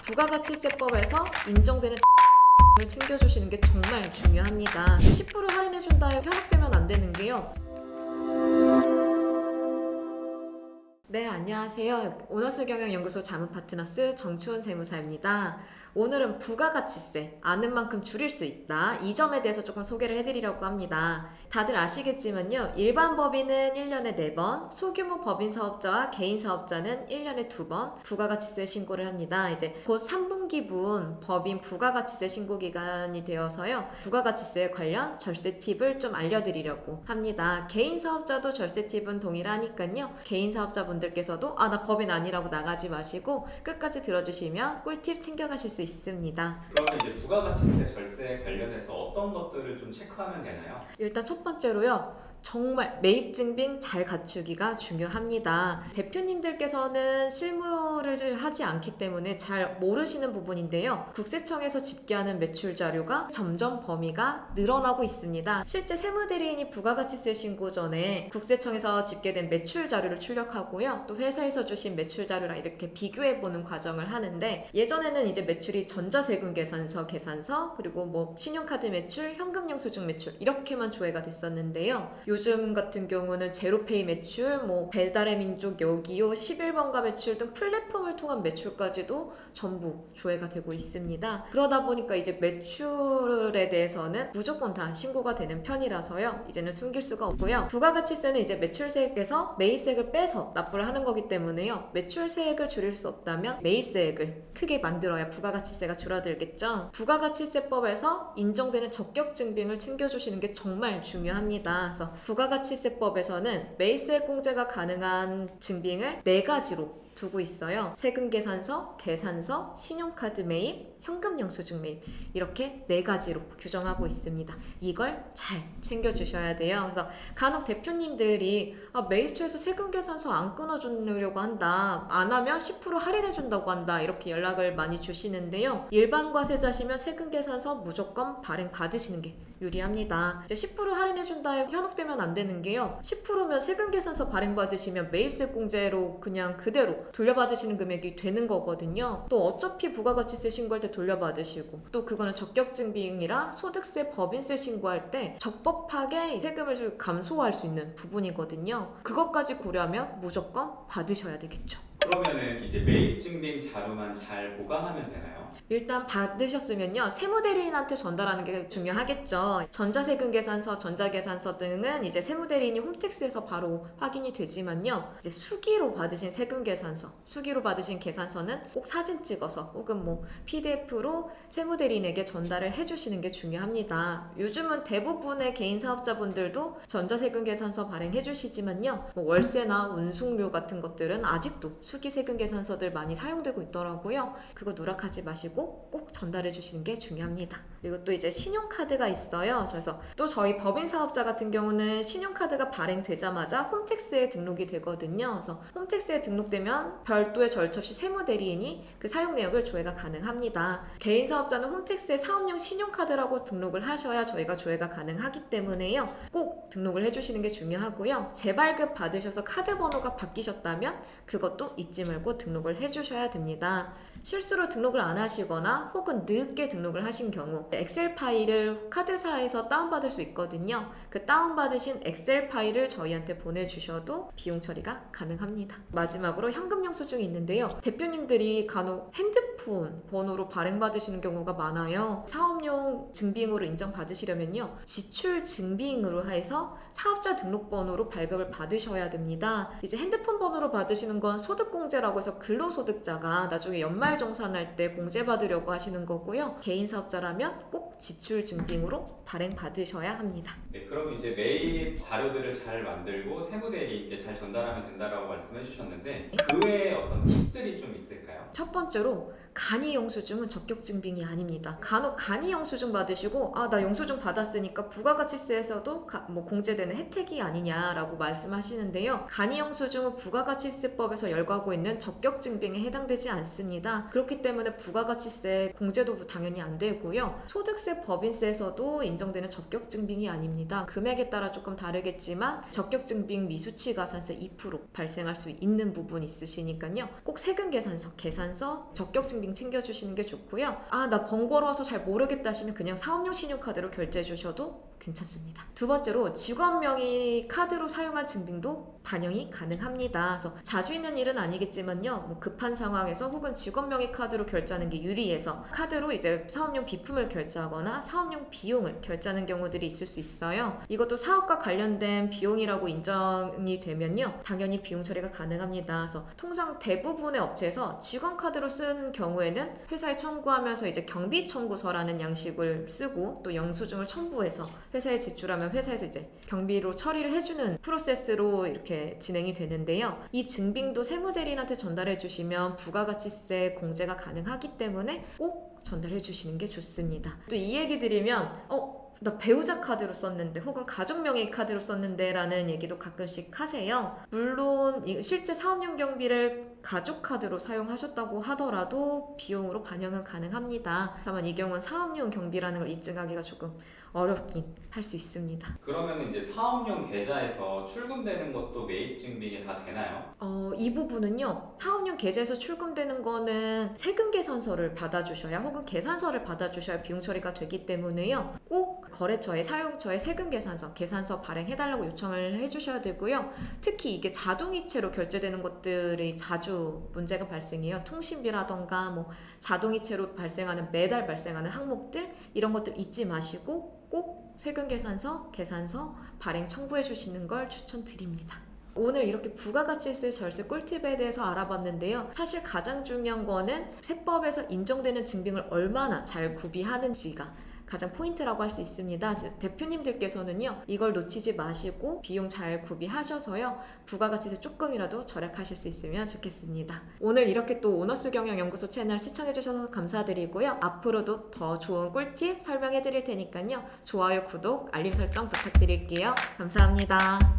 부가가치세법에서 인정되는 을 챙겨주시는 게 정말 중요합니다. 10% 할인해준다 해 현혹되면 안 되는 게요. 네, 안녕하세요. 오너스 경영연구소 자문파트너스 정초원 세무사입니다. 오늘은 부가가치세, 아는 만큼 줄일 수 있다. 이 점에 대해서 조금 소개를 해드리려고 합니다. 다들 아시겠지만요. 일반 법인은 1년에 4번, 소규모 법인 사업자와 개인 사업자는 1년에 2번 부가가치세 신고를 합니다. 이제 곧 3분기분 법인 부가가치세 신고 기간이 되어서요. 부가가치세 관련 절세 팁을 좀 알려드리려고 합니다. 개인 사업자도 절세 팁은 동일하니까요. 개인 사업자분들께서도 나 법인 아니라고 나가지 마시고 끝까지 들어주시면 꿀팁 챙겨가실 수 있습니다. 그러면 이제 부가가치세 절세 관련해서 어떤 것들을 좀 체크하면 되나요? 일단 첫 번째로요. 정말 매입증빙 잘 갖추기가 중요합니다. 대표님들께서는 실무를 하지 않기 때문에 잘 모르시는 부분인데요. 국세청에서 집계하는 매출 자료가 점점 범위가 늘어나고 있습니다. 실제 세무대리인이 부가가치세 신고 전에 국세청에서 집계된 매출 자료를 출력하고요. 또 회사에서 주신 매출 자료랑 이렇게 비교해보는 과정을 하는데 예전에는 이제 매출이 전자세금 계산서, 그리고 뭐 신용카드 매출, 현금영수증 매출 이렇게만 조회가 됐었는데요. 요즘 같은 경우는 제로페이 매출, 뭐 배달의 민족, 여기요, 11번가 매출 등 플랫폼을 통한 매출까지도 전부 조회가 되고 있습니다. 그러다 보니까 이제 매출에 대해서는 무조건 다 신고가 되는 편이라서요. 이제는 숨길 수가 없고요. 부가가치세는 이제 매출세액에서 매입세액을 빼서 납부를 하는 거기 때문에요. 매출세액을 줄일 수 없다면 매입세액을 크게 만들어야 부가가치세가 줄어들겠죠. 부가가치세법에서 인정되는 적격증빙을 챙겨주시는 게 정말 중요합니다. 그래서 부가가치세법에서는 매입세액 공제가 가능한 증빙을 4가지로 두고 있어요. 세금계산서, 계산서, 신용카드 매입, 현금영수증 매입 이렇게 4가지로 규정하고 있습니다. 이걸 잘 챙겨주셔야 돼요. 그래서 간혹 대표님들이 매입처에서 세금계산서 안 끊어주려고 한다. 안 하면 10% 할인해준다고 한다. 이렇게 연락을 많이 주시는데요. 일반 과세자시면 세금계산서 무조건 발행 받으시는 게 유리합니다. 이제 10% 할인해준다에 현혹되면 안 되는 게요. 10%면 세금계산서 발행받으시면 매입세 공제로 그냥 그대로 돌려받으시는 금액이 되는 거거든요. 또 어차피 부가가치세 신고할 때 돌려받으시고 또 그거는 적격증빙이라 소득세, 법인세 신고할 때 적법하게 세금을 좀 감소할 수 있는 부분이거든요. 그것까지 고려하면 무조건 받으셔야 되겠죠. 그러면은 이제 매입증빙 자료만 잘 보관하면 되나요? 일단 받으셨으면요. 세무대리인한테 전달하는 게 중요하겠죠. 전자세금 계산서, 전자계산서 등은 이제 세무대리인이 홈택스에서 바로 확인이 되지만요. 이제 수기로 받으신 세금 계산서, 수기로 받으신 계산서는 꼭 사진 찍어서 혹은 뭐 PDF로 세무대리인에게 전달을 해주시는 게 중요합니다. 요즘은 대부분의 개인 사업자분들도 전자세금 계산서 발행해 주시지만요. 뭐 월세나 운송료 같은 것들은 아직도 수기 세금 계산서들 많이 사용되고 있더라고요. 그거 누락하지 마시고 꼭 전달해 주시는 게 중요합니다. 그리고 또 이제 신용카드가 있어요. 그래서 또 저희 법인 사업자 같은 경우는 신용카드가 발행되자마자 홈택스에 등록이 되거든요. 그래서 홈택스에 등록되면 별도의 절차 없이 세무대리인이 그 사용 내역을 조회가 가능합니다. 개인 사업자는 홈택스에 사업용 신용카드라고 등록을 하셔야 저희가 조회가 가능하기 때문에요. 꼭 등록을 해주시는 게 중요하고요. 재발급 받으셔서 카드 번호가 바뀌셨다면 그것도 잊지 말고 등록을 해주셔야 됩니다. 실수로 등록을 안 하시거나 혹은 늦게 등록을 하신 경우 엑셀 파일을 카드사에서 다운받을 수 있거든요. 그 다운받으신 엑셀 파일을 저희한테 보내주셔도 비용 처리가 가능합니다. 마지막으로 현금영수증이 있는데요. 대표님들이 간혹 핸드폰 번호로 발행받으시는 경우가 많아요. 사업용 증빙으로 인정받으시려면요. 지출 증빙으로 해서 사업자 등록번호로 발급을 받으셔야 됩니다. 이제 핸드폰 번호로 받으시는 건 소득공제라고 해서 근로소득자가 나중에 연말정산할 때 공제받으려고 하시는 거고요. 개인 사업자라면 꼭 지출 증빙으로 발행받으셔야 합니다. 네, 그럼 이제 매입 자료들을 잘 만들고 세무대리인께 잘 전달하면 된다라고 말씀해 주셨는데 그 외에 어떤 팁들이 좀 있을까요? 첫 번째로 간이영수증은 적격증빙이 아닙니다. 간혹 간이영수증 받으시고 나 영수증 받았으니까 부가가치세에서도 뭐 공제되는 혜택이 아니냐라고 말씀하시는데요. 간이영수증은 부가가치세법에서 열거하고 있는 적격증빙에 해당되지 않습니다. 그렇기 때문에 부가가치세 공제도 당연히 안 되고요. 소득세 소득세 법인세에서도 인정되는 적격증빙이 아닙니다. 금액에 따라 조금 다르겠지만 적격증빙 미수치가산세 2% 발생할 수 있는 부분이 있으시니까요. 꼭 세금 계산서, 적격증빙 챙겨주시는 게 좋고요. 나 번거로워서 잘 모르겠다 하시면 그냥 사업용 신용카드로 결제해 주셔도 괜찮습니다. 두 번째로 직원 명의 카드로 사용한 증빙도 반영이 가능합니다. 그래서 자주 있는 일은 아니겠지만요. 뭐 급한 상황에서 혹은 직원 명의 카드로 결제하는 게 유리해서 카드로 이제 사업용 비품을 결제하거나 사업용 비용을 결제하는 경우들이 있을 수 있어요. 이것도 사업과 관련된 비용이라고 인정이 되면요. 당연히 비용 처리가 가능합니다. 그래서 통상 대부분의 업체에서 직원 카드로 쓴 경우에는 회사에 청구하면서 이제 경비 청구서라는 양식을 쓰고 또 영수증을 첨부해서 회사에 제출하면 회사에서 이제 경비로 처리를 해주는 프로세스로 이렇게 진행이 되는데요. 이 증빙도 세무대리인한테 전달해 주시면 부가가치세 공제가 가능하기 때문에 꼭 전달해 주시는 게 좋습니다. 또 이 얘기 드리면 나 배우자 카드로 썼는데 혹은 가족명의 카드로 썼는데 라는 얘기도 가끔씩 하세요. 물론 실제 사업용 경비를 가족 카드로 사용하셨다고 하더라도 비용으로 반영은 가능합니다. 다만 이 경우는 사업용 경비라는 걸 입증하기가 조금 어렵긴 할 수 있습니다. 그러면 이제 사업용 계좌에서 출금되는 것도 매입 증빙이 다 되나요? 이 부분은요. 사업용 계좌에서 출금되는 거는 세금 계산서를 받아주셔야 혹은 계산서를 받아주셔야 비용 처리가 되기 때문에요. 꼭 거래처에 사용처에 세금 계산서 발행해달라고 요청을 해주셔야 되고요. 특히 이게 자동이체로 결제되는 것들이 자주 문제가 발생해요. 통신비라던가 뭐 자동이체로 매달 발생하는 항목들 이런 것들 잊지 마시고 꼭 세금 계산서 발행 청구해 주시는 걸 추천드립니다. 오늘 이렇게 부가가치세 절세 꿀팁에 대해서 알아봤는데요. 사실 가장 중요한 거는 세법에서 인정되는 증빙을 얼마나 잘 구비하는지가 가장 포인트라고 할 수 있습니다. 대표님들께서는요. 이걸 놓치지 마시고 비용 잘 구비하셔서요. 부가가치세 조금이라도 절약하실 수 있으면 좋겠습니다. 오늘 이렇게 또 오너스 경영연구소 채널 시청해주셔서 감사드리고요. 앞으로도 더 좋은 꿀팁 설명해드릴 테니까요. 좋아요, 구독, 알림 설정 부탁드릴게요. 감사합니다.